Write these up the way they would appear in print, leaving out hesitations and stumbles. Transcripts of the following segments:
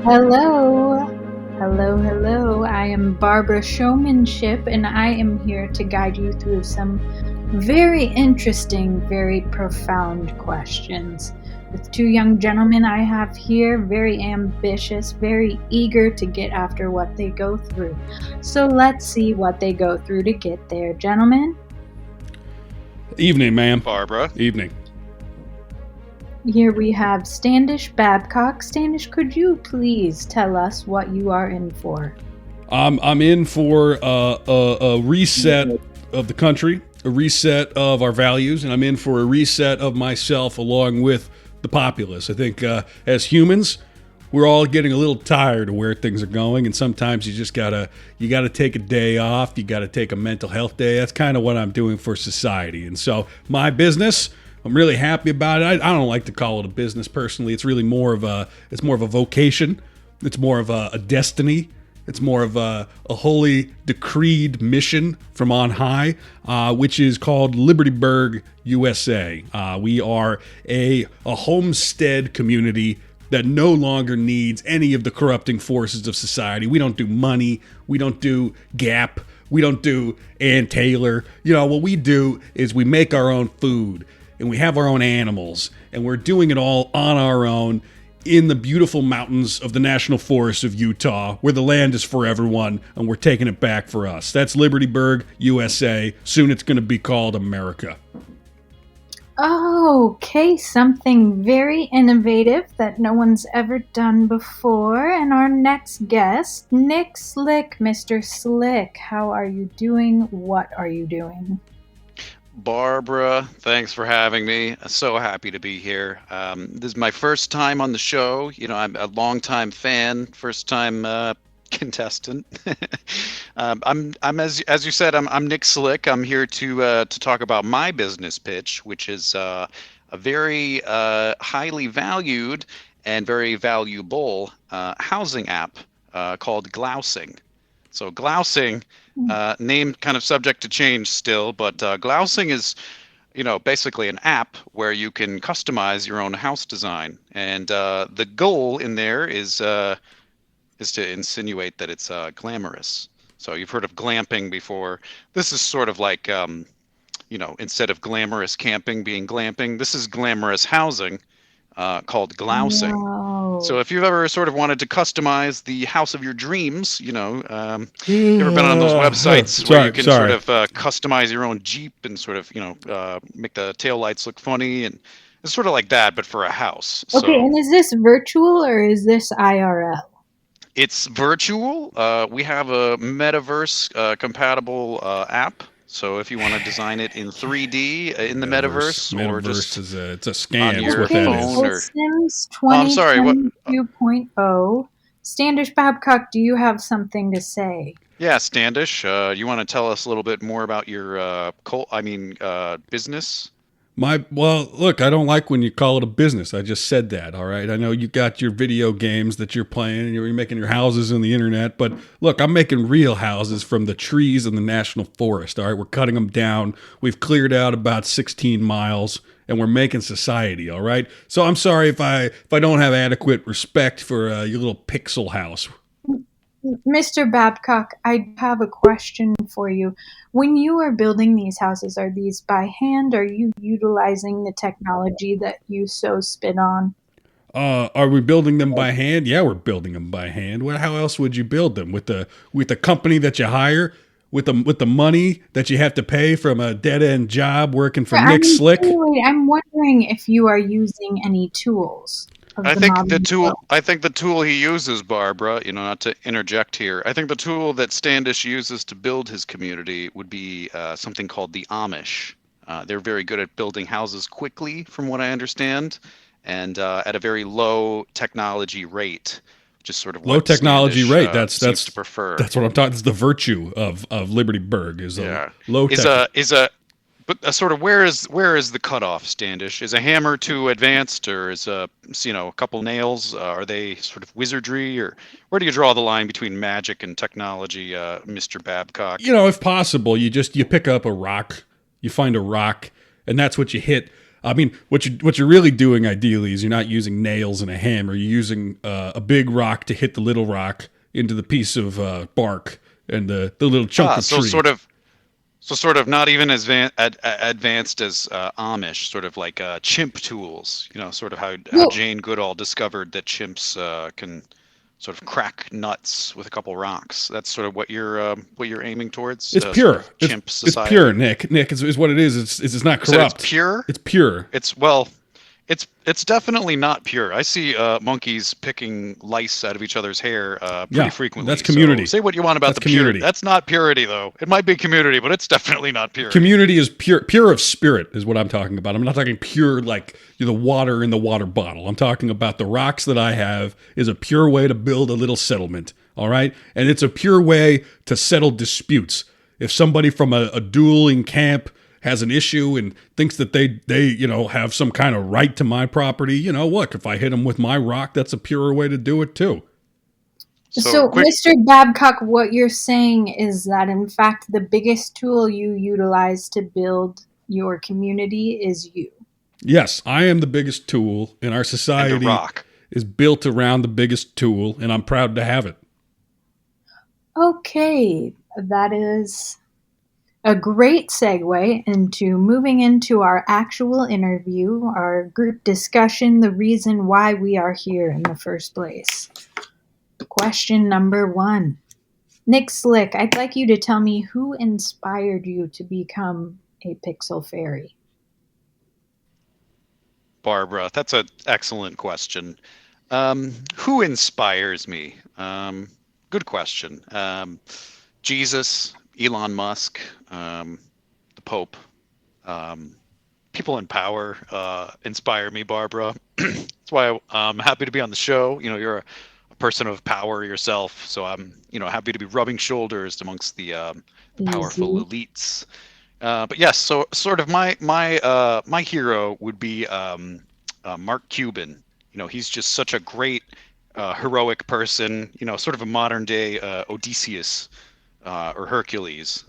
Hello. Hello, hello. I am Barbara Showman-Ship, and I am here to guide you through some very interesting, very profound questions. With two young gentlemen I have here, very ambitious, very eager to get after what they go through. So let's see what they go through to get there, gentlemen. Evening, ma'am. Barbara. Evening. Here we have Standish, Babcock. Standish, could you please tell us what you are in for? I'm in for a reset of the country, a reset of our values, and I'm in for a reset of myself along with the populace. I think as humans, we're all getting a little tired of where things are going, and sometimes you gotta take a day off. You gotta take a mental health day. That's kind of what I'm doing for society, and so my business, I'm really happy about it. I don't like to call it a business personally. It's really more of a vocation. It's more of a destiny. It's more of a holy decreed mission from on high, which is called Libertyburg, USA. We are a homestead community that no longer needs any of the corrupting forces of society. We don't do money. We don't do Gap. We don't do Ann Taylor. What we do is we make our own food. And we have our own animals, and we're doing it all on our own in the beautiful mountains of the National Forest of Utah, where the land is for everyone, and we're taking it back for us. That's Libertyburg, USA. Soon it's going to be called America. Okay, something very innovative that no one's ever done before. And our next guest, Nick Slick. Mr. Slick, how are you doing? What are you doing? Barbara, thanks for having me. So happy to be here. This is my first time on the show. I'm a longtime fan, first time contestant. I'm as you said, I'm Nick Slick. I'm here to talk about my business pitch, which is a very highly valued and very valuable housing app called Glousing. So Glousing, name kind of subject to change still, but Glousing is, basically an app where you can customize your own house design, and the goal in there is to insinuate that it's glamorous. So you've heard of glamping before. This is sort of like, instead of glamorous camping being glamping, this is glamorous housing. Called Glousing. Wow. So if you've ever sort of wanted to customize the house of your dreams, you ever been on those websites where you can sort of customize your own Jeep and sort of, make the taillights look funny, and it's sort of like that, but for a house. Okay, and is this virtual or is this IRL? It's virtual. We have a metaverse compatible app. So if you want to design it in 3D in the metaverse or just it's a scam. on your That's what that phone is. Sims I'm sorry, what? 2022.0. Standish, Babcock, do you have something to say? Yeah, Standish, you want to tell us a little bit more about your business? Look, I don't like when you call it a business. I just said that, all right? I know you got your video games that you're playing and you're making your houses on the internet, but look, I'm making real houses from the trees in the National Forest, all right? We're cutting them down. We've cleared out about 16 miles, and we're making society, all right? So I'm sorry if I don't have adequate respect for your little pixel house. Mr. Babcock, I have a question for you. When you are building these houses, are these by hand? Are you utilizing the technology that you so spit on? Are we building them by hand? Yeah, we're building them by hand. How else would you build them? With the company that you hire? With the money that you have to pay from a dead-end job working for Nick Slick? I'm wondering if you are using any tools. I think the tool he uses, Barbara, not to interject here, I think the tool that Standish uses to build his community would be something called the Amish. They're very good at building houses quickly, from what I understand, and at a very low technology rate. Just sort of low technology Standish, rate. That's to prefer. That's what I'm talking. It's the virtue of Libertyburg is low tech. But sort of where is the cutoff, Standish? Is a hammer too advanced, or is a couple nails? Are they sort of wizardry, or where do you draw the line between magic and technology, Mr. Babcock? If possible, you pick up a rock, you find a rock, and that's what you hit I mean, what you're really doing ideally is you're not using nails and a hammer. You're using a big rock to hit the little rock into the piece of bark and the little chunk of So tree. sort of not even as advanced as Amish, sort of like chimp tools. You know, sort of how Well, Jane Goodall discovered that chimps can sort of crack nuts with a couple rocks. That's sort of what you're aiming towards. It's Sort pure. of chimp It's pure, society. Nick. Nick is what it is. It's not You said it's corrupt. pure. It's pure. It's well, it's definitely not pure. I see monkeys picking lice out of each other's hair pretty Yeah, frequently. that's community. So say what you want about That's the pure. community. That's not purity, though. It might be community, but it's definitely not purity. Community is pure of spirit is what I'm talking about. I'm not talking pure like the water in the water bottle. I'm talking about the rocks that I have is a pure way to build a little settlement. All right, and it's a pure way to settle disputes. If somebody from a dueling camp has an issue and thinks that they have some kind of right to my property, look, if I hit them with my rock, that's a purer way to do it too. so Quick, Mr. Babcock, what you're saying is that in fact the biggest tool you utilize to build your community is you. Yes, I am the biggest tool, and our and a society rock. is built around the biggest tool, and I'm proud to have it. Okay, that is a great segue into moving into our actual interview, our group discussion, the reason why we are here in the first place. Question number 1. Nick Slick, I'd like you to tell me who inspired you to become a pixel fairy. Barbara, that's an excellent question. Who inspires me? Good question. Jesus, Elon Musk, the Pope, people in power inspire me, Barbara. That's why I'm happy to be on the show. You know, you're a person of power yourself, so I'm happy to be rubbing shoulders amongst the powerful Easy. elites. But yes, so sort of my hero would be Mark Cuban. You know, he's just such a great heroic person. You know, sort of a modern day Odysseus or Hercules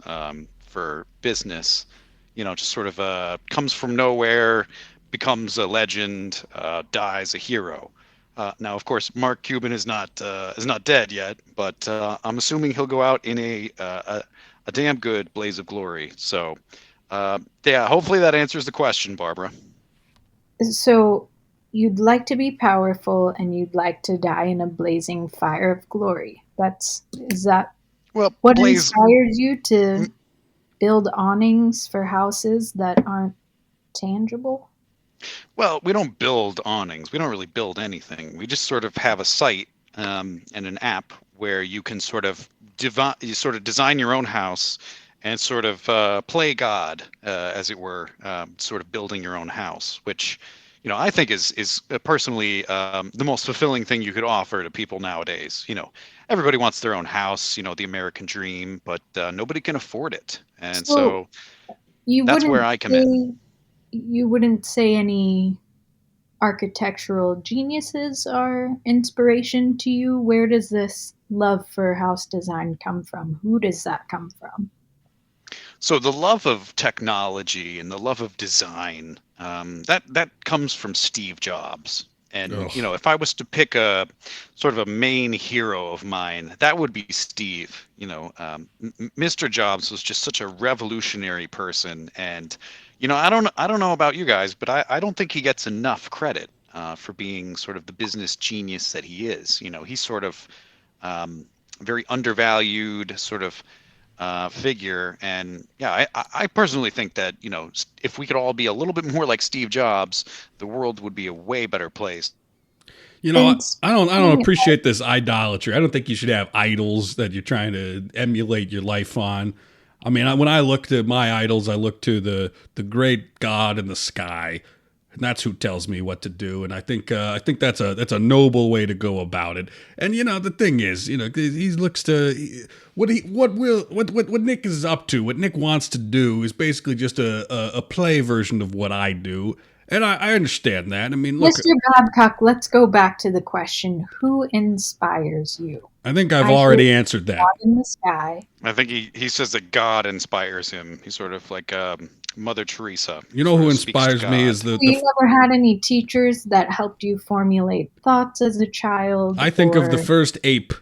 for business. You know, just sort of comes from nowhere, becomes a legend, dies a hero. Now, of course, Mark Cuban is not dead yet, but I'm assuming he'll go out in a damn good blaze of glory. So, yeah, hopefully that answers the question, Barbara. So, you'd like to be powerful and you'd like to die in a blazing fire of glory. Is that Well, what blaze. inspires you to build awnings for houses that aren't tangible? Well, we don't build awnings. We don't really build anything. We just sort of have a site and an app where you can sort of design your own house and sort of play God, as it were, sort of building your own house, which I think is personally the most fulfilling thing you could offer to people nowadays. Everybody wants their own house, the American dream, but nobody can afford it, and so you that's where wouldn't I come in. say you wouldn't say any architectural geniuses are inspiration to you. Where does this love for house design come from? Who does that come from? So the love of technology and the love of design, that comes from Steve Jobs. And Ugh. if I was to pick a sort of a main hero of mine, that would be Steve. Mr. Jobs was just such a revolutionary person, and I don't know about you guys, but I don't think he gets enough credit for being sort of the business genius that he is. He's sort of very undervalued, sort of figure. And yeah, I personally think that if we could all be a little bit more like Steve Jobs, the world would be a way better place. And I don't appreciate this idolatry. I don't think you should have idols that you're trying to emulate your life on. I mean, when I look to my idols, I look to the great God in the sky, and that's who tells me what to do. And I think that's a noble way to go about it. And the thing is, he looks to what Nick is up to. What Nick wants to do is basically just a play version of what I do. And I understand that. I mean, look, Mr. Babcock, let's go back to the question: who inspires you? I think I've I already hear answered that. God in the sky. I think he says that God inspires him. He's sort of like Mother Teresa. You know who Sort of speaks to inspires me is God. You ever had any teachers that helped you formulate thoughts as a child? I think of the or- first ape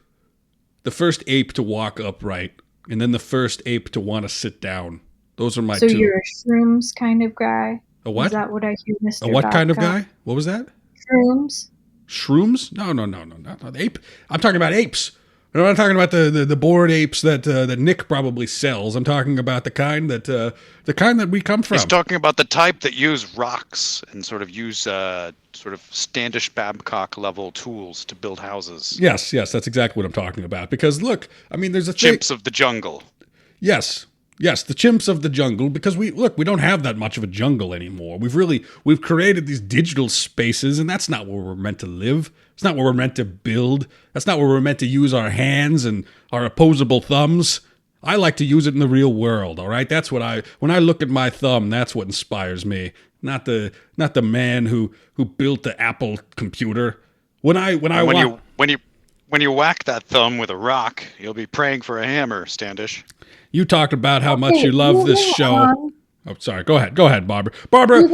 to walk upright, and then the first ape to want to sit down. Those are my So two. you're a shrooms kind of guy? A what? Is that what I hear, Mr. A what kind of Babcock? guy? What was that? Shrooms? Shrooms? No, not ape. I'm talking about apes. I'm not talking about the bored apes that Nick probably sells. I'm talking about the kind that we come from. He's talking about the type that use rocks and sort of use sort of Standish Babcock level tools to build houses. Yes, that's exactly what I'm talking about. Because look, I mean, there's a thing. Chimps of the jungle. Yes, the chimps of the jungle. Because we don't have that much of a jungle anymore. We've created these digital spaces, and that's not where we're meant to live. It's not where we're meant to build. That's not where we're meant to use our hands and our opposable thumbs. I like to use it in the real world. All right, that's what when I look at my thumb, that's what inspires me. Not the man who built the Apple computer. When you whack that thumb with a rock, you'll be praying for a hammer, Standish. You talked about how much you love this show. on. Oh, sorry. Go ahead, Barbara. Barbara,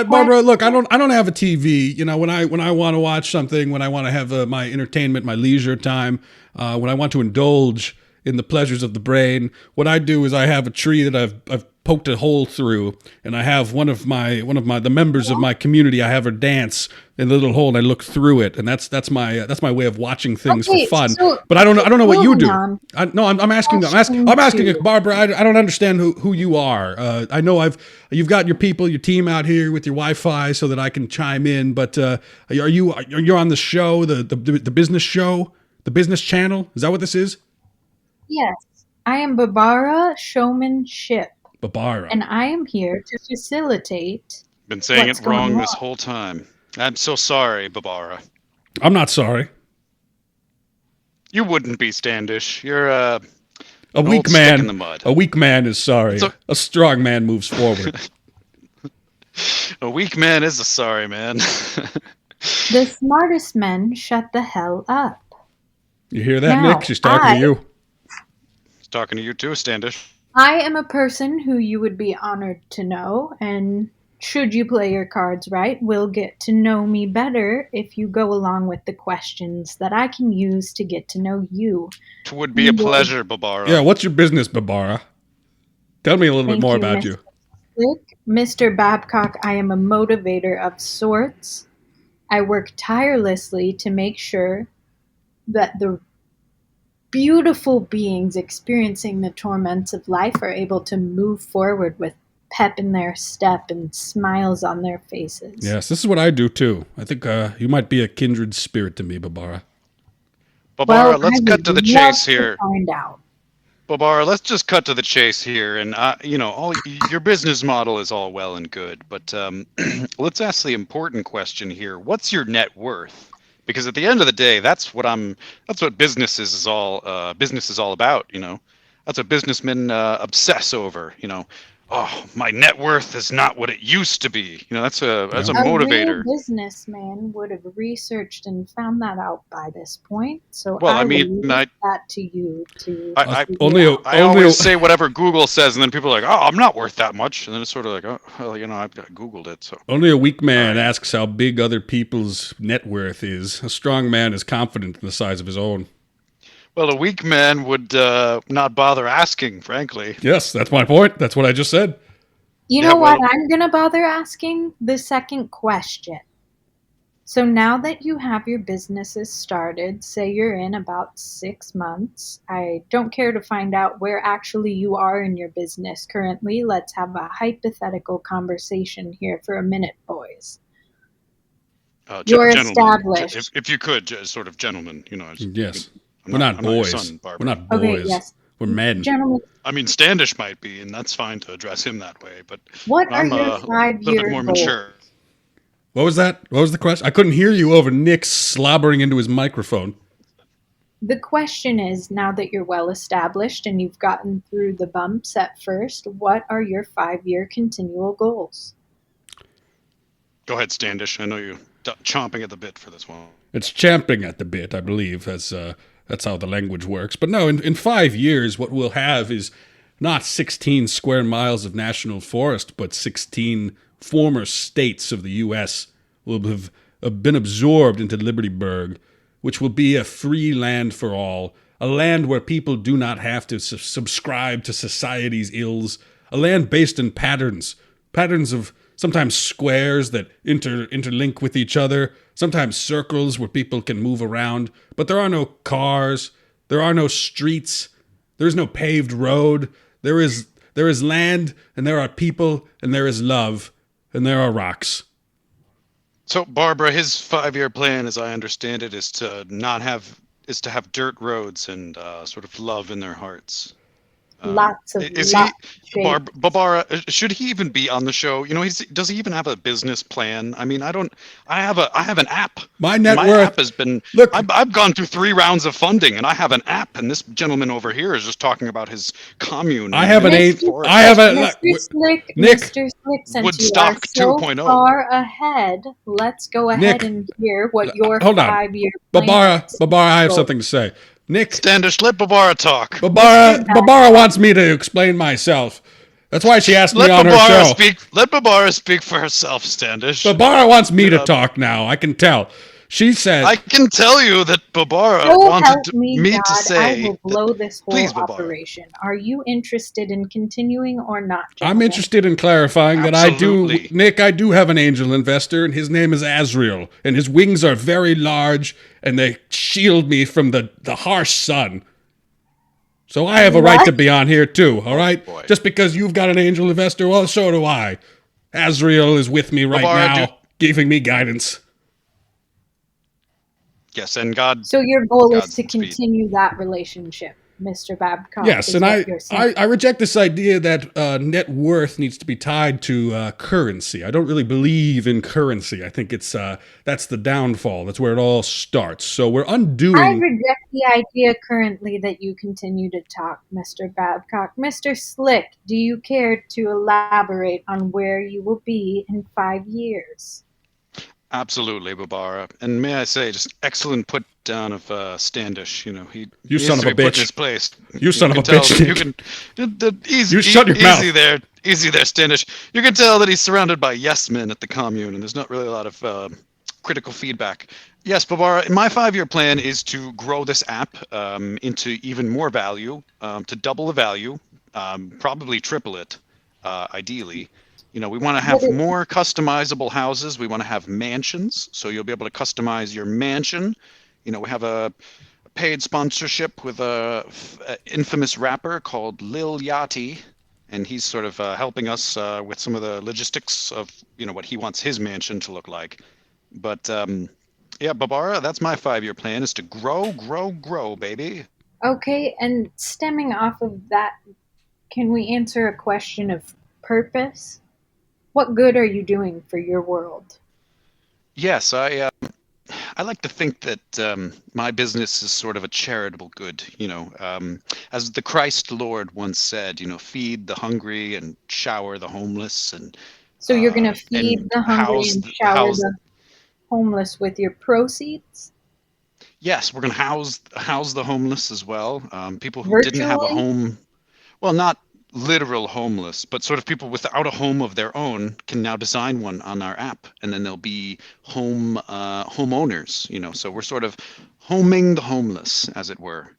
Barbara. Look, I don't have a TV. You know, when I want to watch something, when I want to have my entertainment, my leisure time, when I want to indulge in the pleasures of the brain, what I do is I have a tree that I've poked a hole through, and I have one of the members of my community. I have her dance in the little hole, and I look through it, and that's my way of watching things for fun. So but I don't know what you do. on. I'm asking if Barbara. I don't understand who you are. I know you've got your people, your team out here with your Wi-Fi, so that I can chime in. But you're on the show, the business show, the business channel? Is that what this is? Yes, I am Barbara Showman-Ship, Barbara. and I am here to facilitate. Been saying What's it wrong going this on? whole time. I'm so sorry, Barbara. I'm not sorry. You wouldn't be, Standish. You're A an weak old stick man. in the mud. A weak man is sorry. A strong man moves forward. A weak man is a sorry man. The smartest men shut the hell up. You hear that, Now, Nick? She's talking to you. Talking to you too, Standish. I am a person who you would be honored to know, and should you play your cards right, will get to know me better if you go along with the questions that I can use to get to know you. It would be a pleasure, Barbara. Yeah, what's your business, Barbara? Tell me a little bit more about you. Mr. Babcock, I am a motivator of sorts. I work tirelessly to make sure that the beautiful beings experiencing the torments of life are able to move forward with pep in their step and smiles on their faces. Yes, this is what I do too. I think you might be a kindred spirit to me, Barbara. Barbara, let's I cut to the would chase love to here. Find out. Barbara, let's just cut to the chase here. And, all your business model is all well and good, but let's ask the important question here. What's your net worth? Because at the end of the day, that's what business is all about. That's what businessmen obsess over. Oh, my net worth is not what it used to be. That's a motivator. A real businessman would have researched and found that out by this point. So Well, I I mean, will leave I- that to you to I figure out. I always say whatever Google says, and then people are like, "Oh, I'm not worth that much," and then it's sort of like, "Oh, well, I've Googled it." So Only a weak man asks how big other people's net worth is. A strong man is confident in the size of his own. well, a weak man would not bother asking, frankly. Yes, that's my point. That's what I just said. You Yeah, know what well- I'm going to bother asking? The second question. So now that you have your businesses started, say you're in about 6 months, I don't care to find out where actually you are in your business currently. Let's have a hypothetical conversation here for a minute, boys. You're Gentlemen, established. if you could, just sort of gentlemen, Yes. I'm We're not I'm your boys. son, Barbara. We're not Okay, boys. yes. We're men. Gentlemen, I mean, Standish might be, and that's fine to address him that way. But what are I'm your a little 5-year bit more goals? mature. What was that? What was the question? I couldn't hear you over Nick slobbering into his microphone. The question is, now that you're well established and you've gotten through the bumps at first, what are your 5-year continual goals? Go ahead, Standish. I know you're chomping at the bit for this one. It's champing at the bit, I believe. That's how the language works. But no, in 5 years, what we'll have is not 16 square miles of national forest, but 16 former states of the U.S. will have been absorbed into Libertyburg, which will be a free land for all, a land where people do not have to subscribe to society's ills, a land based in patterns of sometimes squares that interlink with each other, sometimes circles where people can move around, but there are no cars, there are no streets, there is no paved road, there is land, and there are people, and there is love, and there are rocks. So, Barbara, his 5-year plan, as I understand it, is to have dirt roads and sort of love in their hearts. Lots of Is he lot shape. Barbara? Should he even be on the show? You know, does he even have a business plan? I mean, I don't. I have an app. My net My worth. app has been. Look, I've gone through 3 rounds of funding, and I have an app. And this gentleman over here is just talking about his commune. I have an in the eight. forest. I have a Mr. Slick, Nick. Mr. Slick, since you are Woodstock so 2.0. far ahead, let's go ahead Nick, and hear what your hold on. 5-year plan Barbara, is. I have Go. something to say. Nick, Standish, let Barbara talk. Barbara wants me to explain myself. That's why she asked me Let on her Barbara show. speak. Let Barbara speak for herself, Standish. Barbara wants me to talk now. I can tell. She said, I can tell you that Barbara So wanted help me me God, to say I will blow this whole please, Barbara. operation. Are you interested in continuing or not, I'm gentlemen? interested in clarifying that Absolutely. Nick, I do have an angel investor, and his name is Azrael, and his wings are very large, and they shield me from the harsh sun. So I have a right to be on here too, all right? boy. Just because you've got an angel investor, well, so do I. Azrael is with me right Barbara, now, giving me guidance. Yes, and God. So your goal is to Godspeed. continue that relationship, Mr. Babcock. Yes, is and what you're saying. I reject this idea that net worth needs to be tied to currency. I don't really believe in currency. I think it's that's the downfall. That's where it all starts. So we're undoing. I reject the idea currently that you continue to talk, Mr. Babcock. Mr. Slick, do you care to elaborate on where you will be in 5 years? Absolutely, Barbara. And may I say, just excellent put down of Standish. You know, he You needs son to of a be put bitch. in his place. You son of a can bitch, tell- You Nick. can easy. You shut your easy mouth. easy there, Standish. You can tell that he's surrounded by yes men at the commune, and there's not really a lot of critical feedback. Yes, Barbara. My 5-year plan is to grow this app into even more value, to double the value, probably triple it, ideally. You know, we want to have But it- more customizable houses. We want to have mansions, so you'll be able to customize your mansion. You know, we have a paid sponsorship with a infamous rapper called Lil Yachty, and he's sort of helping us with some of the logistics of, you know, what he wants his mansion to look like. But yeah, Barbara, that's my 5-year plan, is to grow, grow, grow, baby. Okay, and stemming off of that, can we answer a question of purpose? What good are you doing for your world? Yes, I like to think that my business is sort of a charitable good. You know, as the Christ Lord once said, you know, feed the hungry and shower the homeless, and So you're going to feed and the hungry house and shower house. the homeless with your proceeds? Yes, we're going to house the homeless as well. People who didn't have a Virtually? home. Well, not literal homeless, but sort of people without a home of their own can now design one on our app, and then they'll be homeowners. You know, so we're sort of homing the homeless, as it were.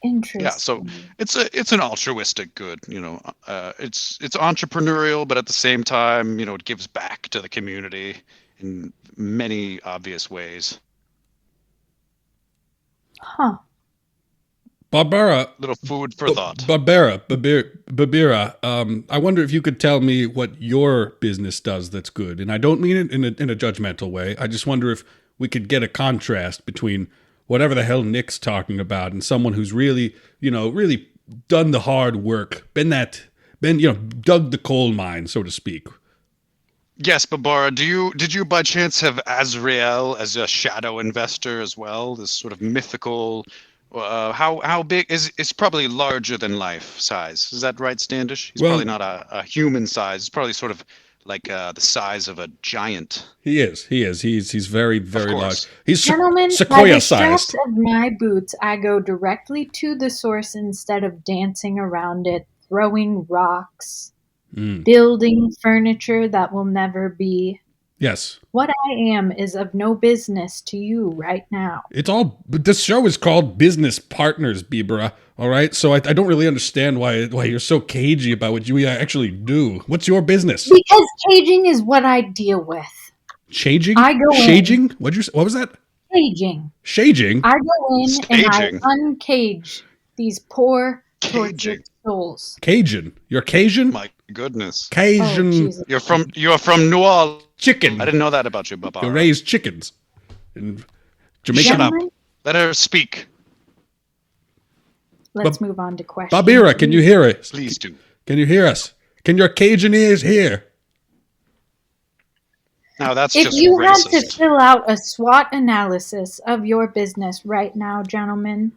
Interesting. Yeah, so it's an altruistic good. You know, it's entrepreneurial, but at the same time, you know, it gives back to the community in many obvious ways. Huh. Barbara, Little food for thought. Babira, I wonder if you could tell me what your business does that's good. And I don't mean it in a judgmental way. I just wonder if we could get a contrast between whatever the hell Nick's talking about and someone who's really, you know, really done the hard work, been, you know, dug the coal mine, so to speak. Yes, Barbara, did you by chance have Azrael as a shadow investor as well? This sort of mythical. How big is? It's probably larger than life size. Is that right, Standish? He's Well- probably not a human size. It's probably sort of the size of a giant. He is. He's very, very large. course. He's Gentlemen, by sequoia the straps sized. of my boots, I go directly to the source instead of dancing around it, throwing rocks, building furniture that will never be. Yes. What I am is of no business to you right now. But this show is called Business Partners, Bibra. All right. So I don't really understand why you're so cagey about what you actually do. What's your business? Because caging is what I deal with. Shaging? I go in. Shaging? What was that? Caging. Shaging? I go in and I Staging. uncage these poor, tortured Caging. souls. Cajun. You're Cajun? My goodness. Cajun Oh, Jesus. You're from New Orleans. chicken. I didn't know that about you, You Barbara. raise chickens in Jamaica. Shut up. Gentlemen, Let her speak. let's move on to questions. Babira, can you hear us? Please do. Can you hear us? Can your Cajun ears hear? Now that's If just you had to racist. fill out a SWOT analysis of your business right now, gentlemen,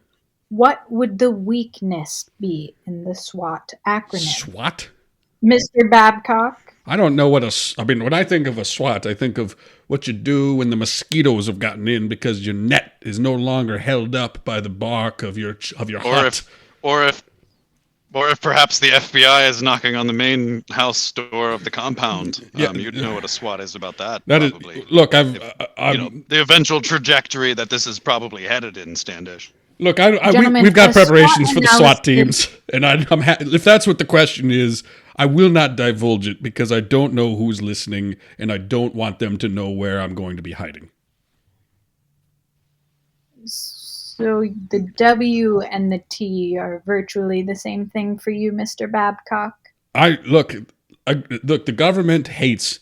what would the weakness be in the SWOT acronym? SWAT? Mr. Babcock? I don't know what when I think of a SWAT, I think of what you do when the mosquitoes have gotten in because your net is no longer held up by the bark of your hut. Or if perhaps the FBI is knocking on the main house door of the compound, Yeah. you'd know what a SWAT is about that. That is, probably. look, The eventual trajectory that this is probably headed in, Standish. look, Gentlemen, we've got a SWOT preparations for the SWAT analysis- teams, and if that's what the question is, I will not divulge it because I don't know who's listening, and I don't want them to know where I'm going to be hiding. So the W and the T are virtually the same thing for you, Mr. Babcock? Look, the government hates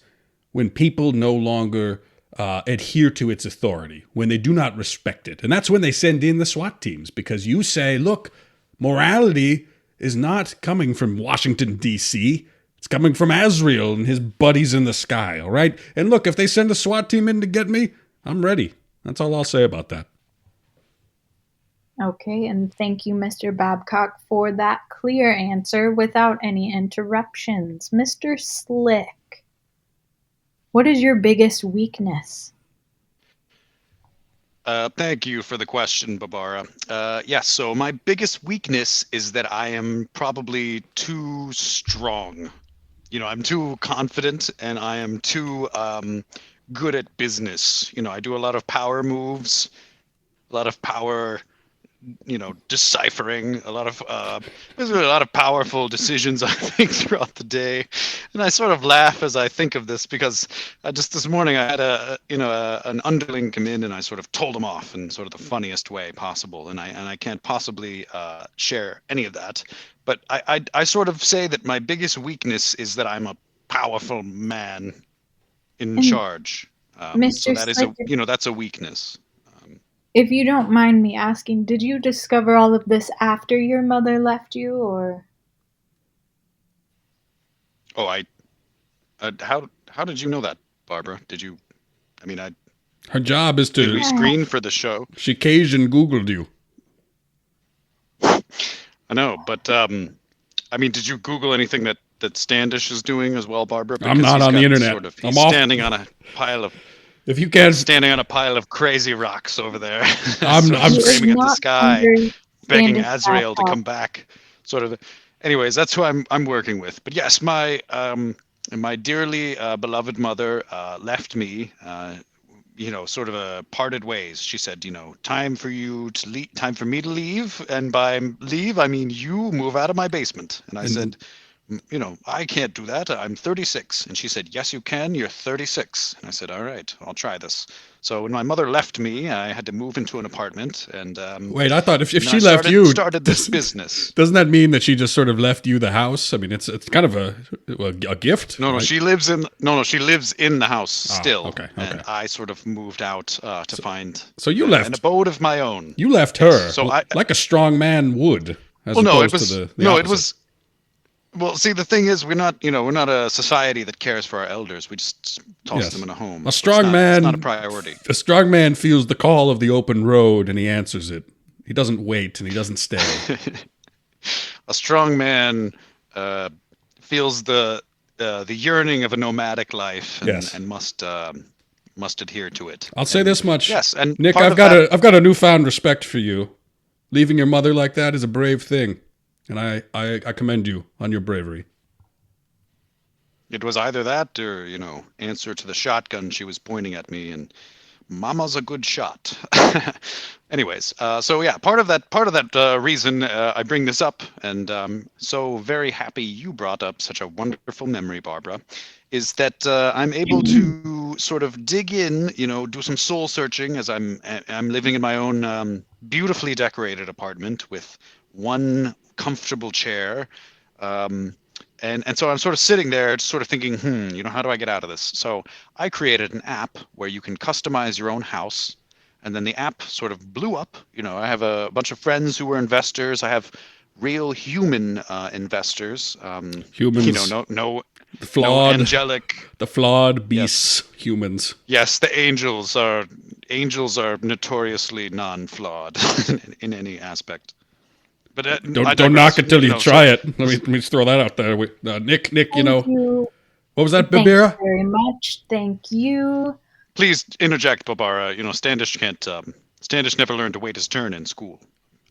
when people no longer adhere to its authority, when they do not respect it. And that's when they send in the SWAT teams, because you say, look, morality is not coming from Washington, D.C., it's coming from Azrael and his buddies in the sky, all right? And look, if they send a SWAT team in to get me, I'm ready. That's all I'll say about that. Okay, and thank you, Mr. Babcock, for that clear answer without any interruptions. Mr. Slick, what is your biggest weakness? Thank you for the question, Barbara. Yes, so my biggest weakness is that I am probably too strong. I'm too confident and I am too good at business. I do a lot of power moves, a lot of power, deciphering, basically a lot of powerful decisions I think throughout the day. And I sort of laugh as I think of this because just this morning I had an underling come in and I sort of told him off in sort of the funniest way possible. And I can't possibly share any of that. But I sort of say that my biggest weakness is that I'm a powerful man in charge. Mr. So that is Slick, that's a weakness. if you don't mind me asking, did you discover all of this after your mother left you, or? Oh, how did you know that, Barbara? Did you? I mean, Her job is did we to... screen for the show? She Cajun Googled you. I know, but I mean, did you Google anything that Standish is doing as well, Barbara? I'm not on the internet. He's I'm off. standing on a pile of If you can't... crazy rocks over there, I'm He is screaming at the not sky, under begging Standish Azrael to Babcock. come back. Sort of. Anyways, that's who I'm working with. But yes, my dearly beloved mother left me. Sort of parted ways. She said, time for you to leave, time for me to leave, and by leave I mean you move out of my basement. And I said, I can't do that. I'm 36. And she said, yes, you can. You're 36. And I said, all right, I'll try this. So when my mother left me, I had to move into an apartment. And Wait, I thought if and she I left you... started this business. Doesn't that mean that she just sort of left you the house? I mean, it's kind of a gift. No, right? she lives in the house still. Okay. And I sort of moved out to find So you an left. abode of my own. You left her. So like a strong man would. As Well, no, opposed it was to the no, opposite. it was. Well, see, the thing is, we're not a society that cares for our elders. We just toss Yes. them in a home. A strong man. It's not a priority. A strong man feels the call of the open road and he answers it. He doesn't wait and he doesn't stay. A strong man feels the the yearning of a nomadic life, Yes. and must adhere to it. I'll say this much. Yes, and Nick, part I've of that, got a newfound respect for you. Leaving your mother like that is a brave thing, and I commend you on your bravery. it was either that or answer to the shotgun she was pointing at me, and Mama's a good shot. Anyways, so yeah, part of that reason I bring this up, and so very happy you brought up such a wonderful memory, Barbara, is that I'm able to sort of dig in, do some soul searching as I'm living in my own beautifully decorated apartment with one comfortable chair. And so I'm sort of sitting there, just sort of thinking, how do I get out of this? So I created an app where you can customize your own house, and then the app sort of blew up. I have a bunch of friends who were investors. I have real human investors. Humans, no the no flawed, angelic. the flawed beasts, humans. Yes, the angels are notoriously non-flawed in any aspect. But I Don't digress. knock it till you So try it. Let me just throw that out there. Nick, Thank you. what was that, Thank you Babira? very much. Thank you. please interject, Barbara. Standish can't. Standish never learned to wait his turn in school.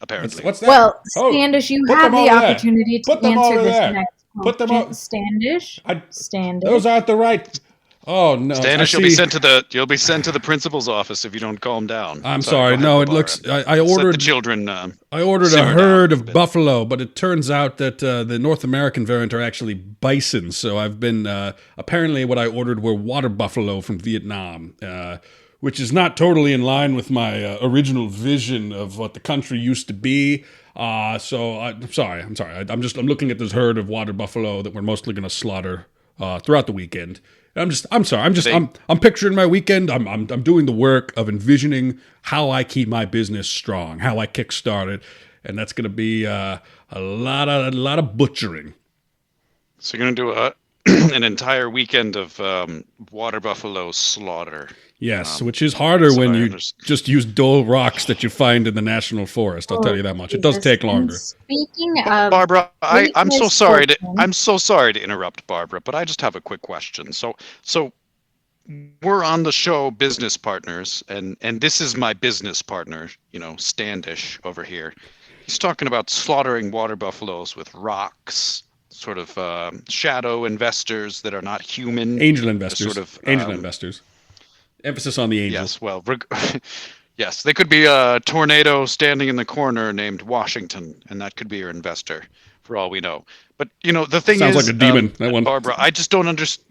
Apparently. What's that? Well, Oh, Standish, you put have them the over there. opportunity to Put them answer over this there. next Put them question. up. Standish. Standish. Those aren't the right. Oh no! Standish, you'll be sent to the principal's office if you don't calm down. I'm sorry. Go No, ahead, it Barbara. looks. I Let ordered. the children. I ordered a simmer down herd a of bit. buffalo, but it turns out that the North American variant are actually bison. So I've been apparently what I ordered were water buffalo from Vietnam, which is not totally in line with my original vision of what the country used to be. So I'm sorry. I'm looking at this herd of water buffalo that we're mostly going to slaughter throughout the weekend. I'm sorry. I'm picturing my weekend. I'm doing the work of envisioning how I keep my business strong, how I kickstart it, and that's going to be a lot of butchering. So you're gonna do an entire weekend of water buffalo slaughter. Yes, which is harder so when I you understand. just use dull rocks that you find in the national forest. I'll tell you that much. It does Jesus. take And longer. speaking of Barbara, great I'm so misfortune, sorry to interrupt, Barbara, but I just have a quick question. So we're on the show Business Partners, and this is my business partner, Standish over here. He's talking about slaughtering water buffaloes with rocks, sort of shadow investors that are not human. Angel investors. Sort of Angel investors. Emphasis on the angel. Yes, well, yes, they could be a tornado standing in the corner named Washington, and that could be your investor, for all we know. But the thing Sounds is, like a demon. That one. Barbara, I just don't understand.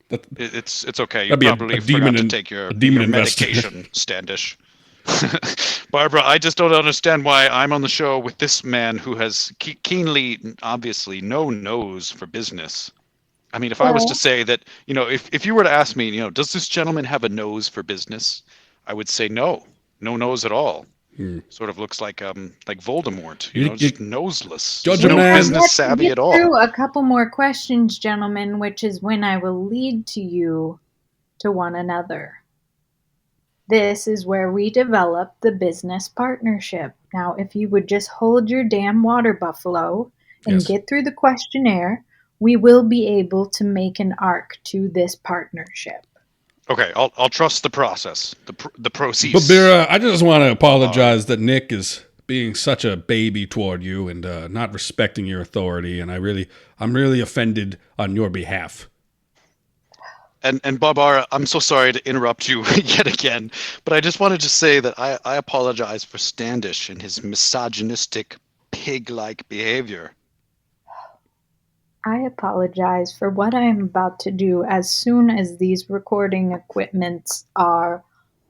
That- It's okay. You That'd be a probably demon forgot to in- take your a demon investor. medication, Standish. Barbara, I just don't understand why I'm on the show with this man who has keenly, obviously, no nose for business. I mean, if I was to well, say that, if you were to ask me, does this gentleman have a nose for business? I would say no nose at all. Sort of looks like Voldemort, just noseless. Judge There's a no man. business let's savvy get at all. through a couple more questions, gentlemen, which is when I will lead to you to one another. This is where we develop the business partnership. Now, if you would just hold your damn water buffalo and Yes. get through the questionnaire, we will be able to make an arc to this partnership. Okay, I'll trust the process, the process. Babira, I just want to apologize that Nick is being such a baby toward you and not respecting your authority, and I'm really offended on your behalf. And Barbara, I'm so sorry to interrupt you yet again, but I just wanted to say that I apologize for Standish and his misogynistic, pig-like behavior. I apologize for what I am about to do as soon as these recording equipments are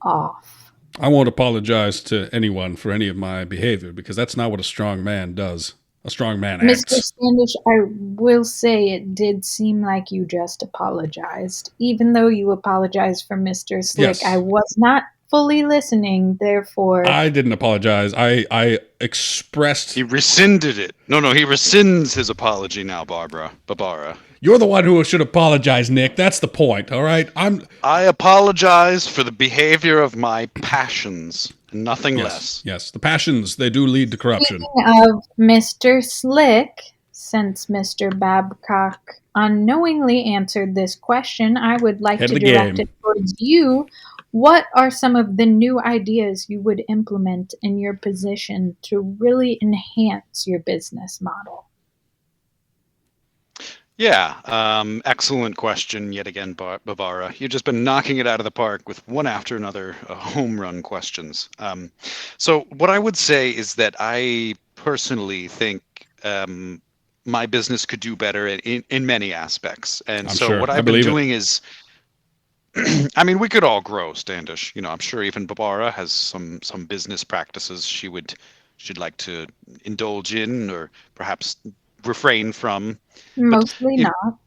off. I won't apologize to anyone for any of my behavior because that's not what a strong man does. A strong man Mr. acts. Standish, I will say it did seem like you just apologized. Even though you apologized for Mr. Slick, Yes. I was not fully listening, therefore... I didn't apologize. I expressed. He rescinded it. No, he rescinds his apology now, Barbara. You're the one who should apologize, Nick. That's the point, all right? I apologize for the behavior of my passions, nothing less. Yes, the passions, they do lead to corruption. Speaking of Mr. Slick, Since Mr. Babcock unknowingly answered this question, I would like Head of to the direct game. it towards you. What are some of the new ideas you would implement in your position to really enhance your business model? Yeah, excellent question yet again, Bavara. You've just been knocking it out of the park with one after another home run questions. So what I would say is that I personally think my business could do better in many aspects. And I'm so sure. what I I've been believe it. doing is, I mean, we could all grow, Standish. I'm sure even Barbara has some business practices she'd like to indulge in or perhaps refrain from. But Mostly you not.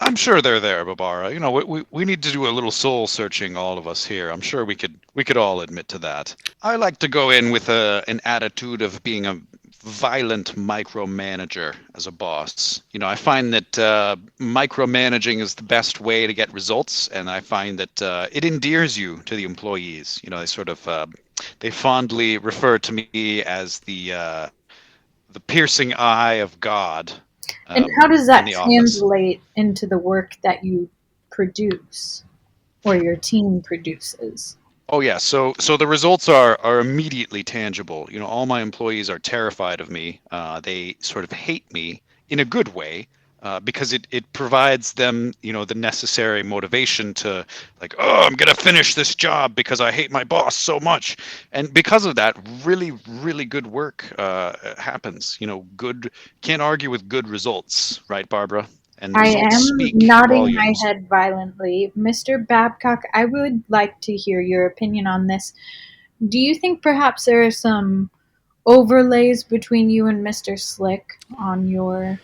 I'm sure they're there, Babara. We need to do a little soul searching, all of us here. I'm sure we could all admit to that. I like to go in with an attitude of being a violent micromanager as a boss. I find that micromanaging is the best way to get results, and I find that it endears you to the employees. They sort of they fondly refer to me as the piercing eye of God And how does in that the office. translate into the work that you produce or your team produces? Oh yeah, so the results are immediately tangible. All my employees are terrified of me. They sort of hate me in a good way, because it provides them, the necessary motivation to, like, oh, I'm gonna finish this job because I hate my boss so much, and because of that, really, really good work happens. Good, can't argue with good results, right, Barbara? And the I results am speak nodding my volumes. head violently. Mr. Babcock, I would like to hear your opinion on this. Do you think perhaps there are some overlays between you and Mr. Slick on your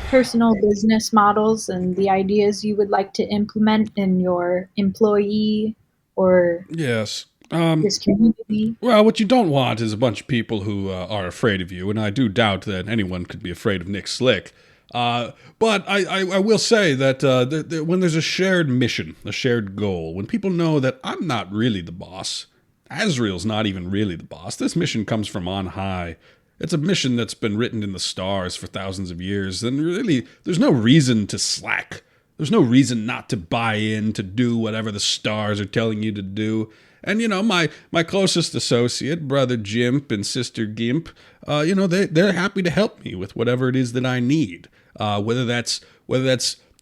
personal business models and the ideas you would like to implement in your employee or Yes. this community? Well, what you don't want is a bunch of people who are afraid of you, and I do doubt that anyone could be afraid of Nick Slick. But I will say that when there's a shared mission, a shared goal, when people know that I'm not really the boss, Azrael's not even really the boss, this mission comes from on high. It's a mission that's been written in the stars for thousands of years, and really, there's no reason to slack. There's no reason not to buy in, to do whatever the stars are telling you to do. And my closest associate, brother Jimp and sister Gimp, they're happy to help me with whatever it is that I need. Whether that's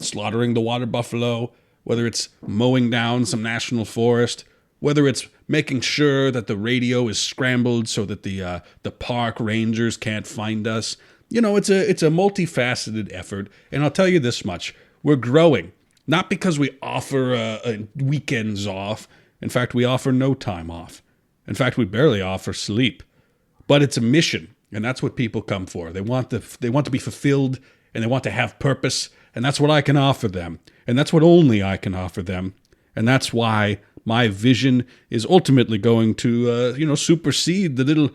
slaughtering the water buffalo, whether it's mowing down some national forest, whether it's making sure that the radio is scrambled so that the park rangers can't find us. It's a multifaceted effort, and I'll tell you this much: we're growing, not because we offer weekends off. In fact, we offer no time off. In fact, we barely offer sleep. But it's a mission, and that's what people come for. They want to be fulfilled, and they want to have purpose, and that's what I can offer them, and that's what only I can offer them, and that's why my vision is ultimately going to supersede the little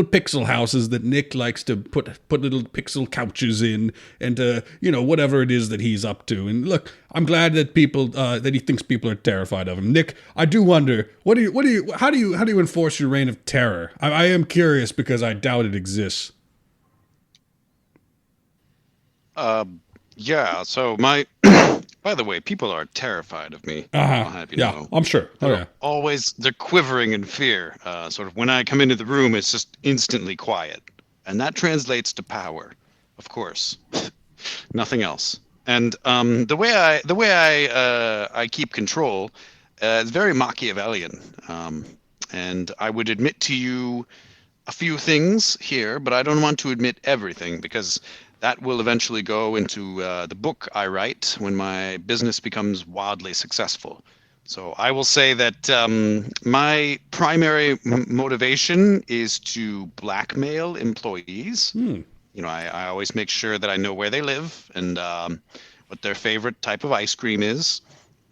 pixel houses that Nick likes to put little pixel couches in, and whatever it is that he's up to. And look, I'm glad that that he thinks people are terrified of him. Nick, I do wonder, how do you enforce your reign of terror? I am curious because I doubt it exists. Uh, yeah, so my by the way, people are terrified of me. Uh-huh. I'll have you Yeah, know. I'm sure. Oh yeah. They're quivering in fear. Sort of when I come into the room, it's just instantly quiet. And that translates to power, of course. Nothing else. And the way I keep control is very Machiavellian. And I would admit to you a few things here, but I don't want to admit everything because that will eventually go into the book I write when my business becomes wildly successful. So I will say that my primary motivation is to blackmail employees. Hmm. I always make sure that I know where they live and what their favorite type of ice cream is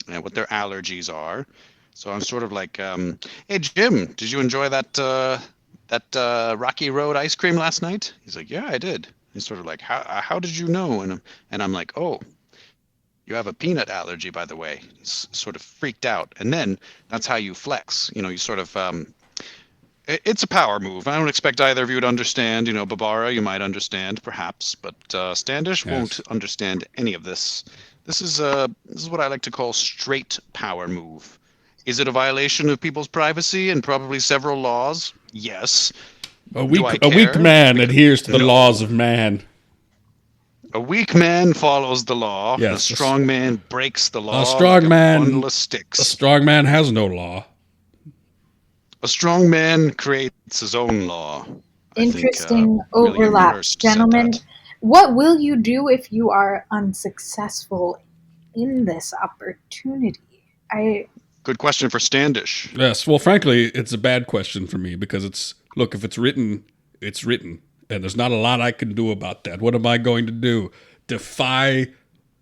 and what their allergies are. So I'm sort of like, hey Jim, did you enjoy that Rocky Road ice cream last night? He's like, yeah, I did. He's sort of like, how did you know? And I'm like, oh, you have a peanut allergy, by the way. He's sort of freaked out. And then that's how you flex. You sort of It's a power move. I don't expect either of you to understand. Barbara, you might understand, perhaps, but Standish Yes. won't understand any of this. This is what I like to call straight power move. Is it a violation of people's privacy and probably several laws? Yes. A Do I weak care? man adheres to the No. laws of man. A weak man follows the law. Yes, A strong man breaks the law strong like a man- bundle of A sticks. strong man has no law. A strong man creates his own law. Interesting William overlap, Hearst said gentlemen. that. What will you do if you are unsuccessful in this opportunity? Good question for Standish. Yes, well, frankly, it's a bad question for me because if it's written, it's written. And there's not a lot I can do about that. What am I going to do? Defy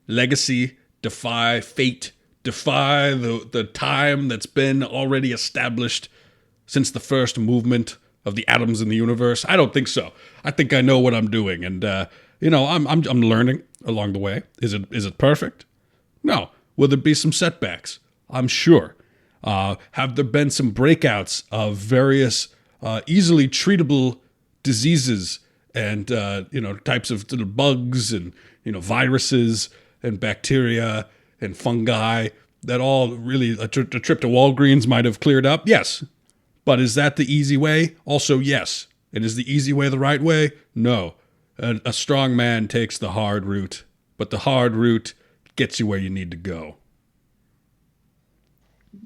legacy, defy fate, defy the time that's been already established since the first movement of the atoms in the universe? I don't think so. I think I know what I'm doing, and I'm learning along the way. Is it perfect? No. Will there be some setbacks? I'm sure. Have there been some breakouts of various easily treatable diseases and types of little bugs and viruses and bacteria and fungi that all really a trip to Walgreens might have cleared up? Yes. But is that the easy way? Also, yes. And is the easy way the right way? No. A strong man takes the hard route, but the hard route gets you where you need to go.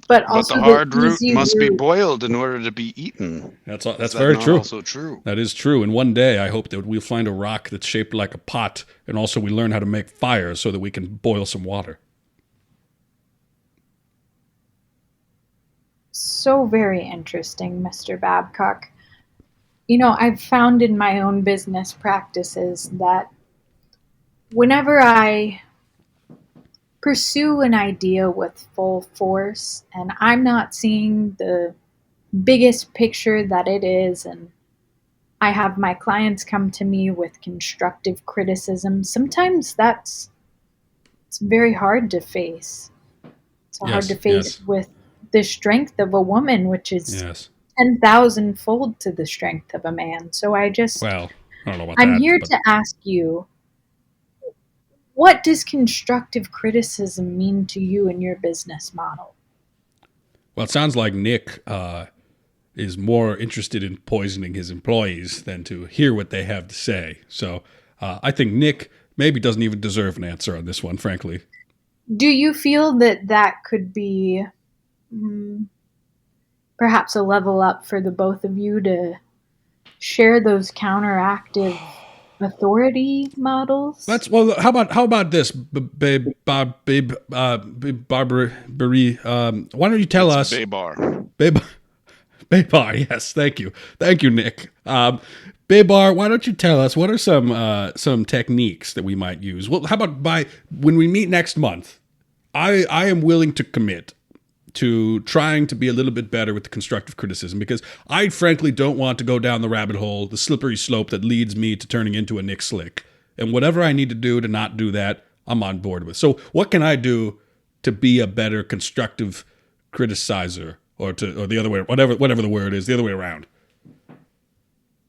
But But also the hard root easy must be route- boiled in order to be eaten. That's Is that very not true. also true? That is true. And one day, I hope that we'll find a rock that's shaped like a pot, and also we learn how to make fire so that we can boil some water. So very interesting, Mr. Babcock. I've found in my own business practices that whenever I pursue an idea with full force and I'm not seeing the biggest picture that it is, and I have my clients come to me with constructive criticism, sometimes it's very hard to face. It's hard to face with the strength of a woman, which is 10,000-fold to the strength of a man. So Well, I don't know about I'm that. here but to ask you, what does constructive criticism mean to you in your business model? Well, it sounds like Nick is more interested in poisoning his employees than to hear what they have to say. So I think Nick maybe doesn't even deserve an answer on this one, frankly. Do you feel that could be perhaps a level up for the both of you to share those counteractive authority models? How about this, Barbara? Why don't you tell us? Baybar. Baybar, yes, thank you, Nick. Baybar, why don't you tell us what are some techniques that we might use? Well, how about when we meet next month? I am willing to commit to trying to be a little bit better with the constructive criticism, because I frankly don't want to go down the rabbit hole, the slippery slope that leads me to turning into a Nick Slick. And whatever I need to do to not do that, I'm on board with. So what can I do to be a better constructive criticizer, or the other way, whatever the word is, the other way around?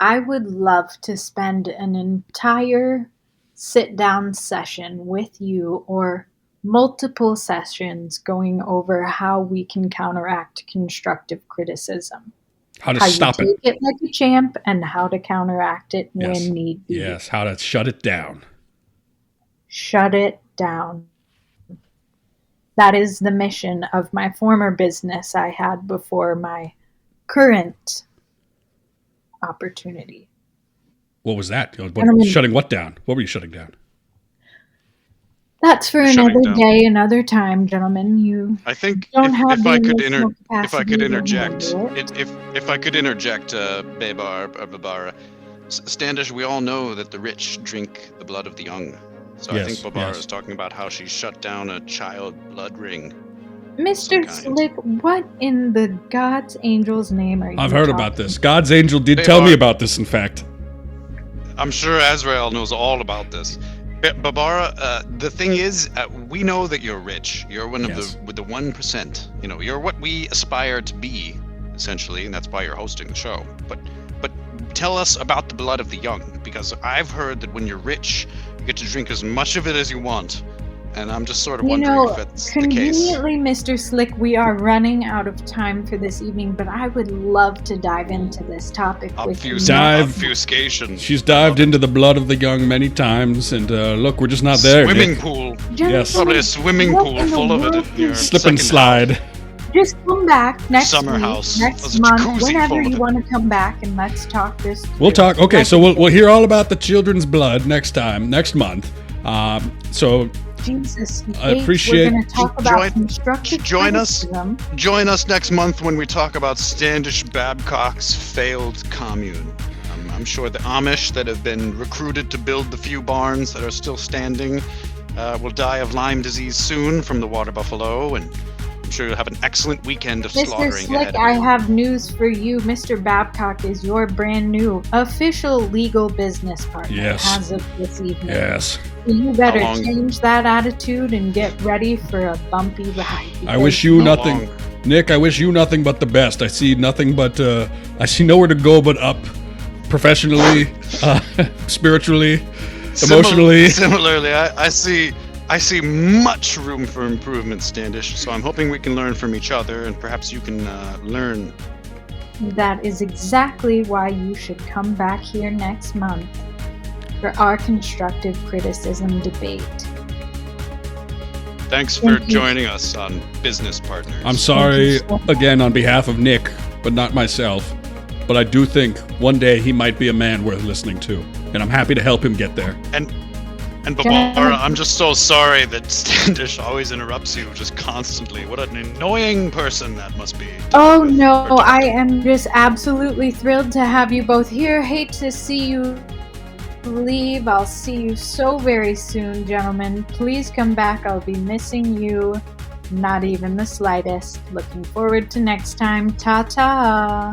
I would love to spend an entire sit-down session with you, or multiple sessions, going over how we can counteract constructive criticism. How to stop it. Take it like a champ, and how to counteract it when need be. Yes, how to shut it down. Shut it down. That is the mission of my former business I had before my current opportunity. What was that? Shutting what down? What were you shutting down? That's for another day, another time, gentlemen. I think don't have if I could interject, Babara, Standish, we all know that the rich drink the blood of the young. So I think Barbara is talking about how she shut down a child blood ring. Mr. Slick, what in the God's angel's name are you I've heard about this. God's angel did tell me about this, in fact. I'm sure Azrael knows all about this. Barbara, the thing is, we know that you're rich. You're one of the 1%. You're what we aspire to be essentially, and that's why you're hosting the show. But tell us about the blood of the young, because I've heard that when you're rich, you get to drink as much of it as you want. And I'm just sort of wondering if that's the case. Conveniently, Mr. Slick, we are running out of time for this evening, but I would love to dive into this topic with you. Obfuscation. She's dived into the blood of the young many times, and look, we're just not there. Swimming Nick. pool. Yes. Probably a swimming pool full of it. In your Slip and second slide. house. Just come back next Summer week, house. next There's a month, jacuzzi whenever full of you it. want to come back, and let's talk this through. We'll talk. Okay, so we'll hear all about the children's blood next month. So Jesus, I appreciate- we're going to talk about constructive join us. criticism. Join us next month when we talk about Standish Babcock's failed commune. I'm sure the Amish that have been recruited to build the few barns that are still standing will die of Lyme disease soon from the water buffalo, and I'm sure you'll have an excellent weekend of Mr. slaughtering Slick, ahead of I you. have news for you. Mr. Babcock is your brand new official legal business partner Yes. as of this evening. yes, You better How long- change that attitude and get ready for a bumpy ride. I wish you How nothing, long? Nick. I wish you nothing but the best. I see nothing but I see nowhere to go but up, professionally, spiritually, emotionally. Similarly, I see much room for improvement, Standish. So I'm hoping we can learn from each other, and perhaps you can learn. That is exactly why you should come back here next month for our constructive criticism debate. Thanks for Thank you. joining us on Business Partners. I'm sorry so much. again on behalf of Nick, but not myself. But I do think one day he might be a man worth listening to, and I'm happy to help him get there. And Barbara, I'm just so sorry that Standish always interrupts you just constantly. What an annoying person that must be. Oh no, I am just absolutely thrilled to have you both here. Hate to see you leave. I'll see you so very soon, gentlemen. Please come back. I'll be missing you. Not even the slightest. Looking forward to next time. Ta-ta.